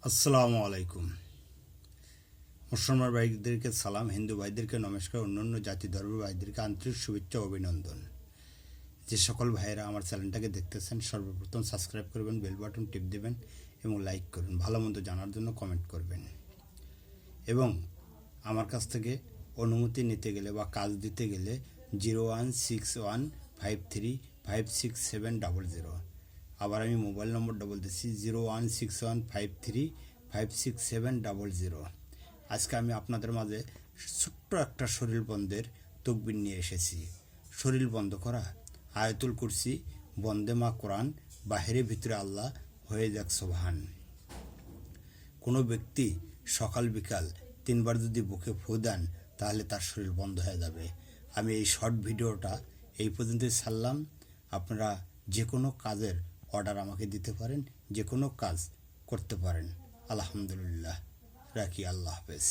আসসালামু আলাইকুম। মুসলমান ভাইদেরকে সালাম, হিন্দু ভাইদেরকে নমস্কার, অন্যান্য জাতি ধর্মের ভাইদেরকে আন্তরিক শুভেচ্ছা ও অভিনন্দন। যে সকল ভাইয়েরা আমার চ্যানেলটাকে দেখতেছেন, সর্বপ্রথম সাবস্ক্রাইব করবেন, বেল বাটন টিপ দেবেন এবং লাইক করবেন, ভালো মন্দ জানার জন্য কমেন্ট করবেন। এবং আমার কাছ থেকে অনুমতি নিতে গেলে বা কাজ দিতে গেলে 016153567000। আবার আমি মোবাইল নম্বরটা বলতেছি 016153567000। আজকে আমি আপনাদের মাঝে ছোট্ট একটা শরীর বন্ধের তকবির নিয়ে এসেছি। শরীর বন্ধ করা আয়াতুল কুরসি, বন্দে মা কোরআন, বাহিরে ভিতরে আল্লাহ, হয়ে যাক সুবহান। কোনো ব্যক্তি সকাল বিকাল 3 বার যদি বুকে ফু দেন তাহলে তার শরীর বন্ধ হয়ে যাবে। আমি এই শর্ট ভিডিওটা এই পর্যন্তই ছাড়লাম। আপনারা যে কোনো কাজের অর্ডার আমাকে দিতে পারেন, যে কোনো কাজ করতে পারেন। আলহামদুলিল্লাহ, রাখি, আল্লাহ হাফেজ।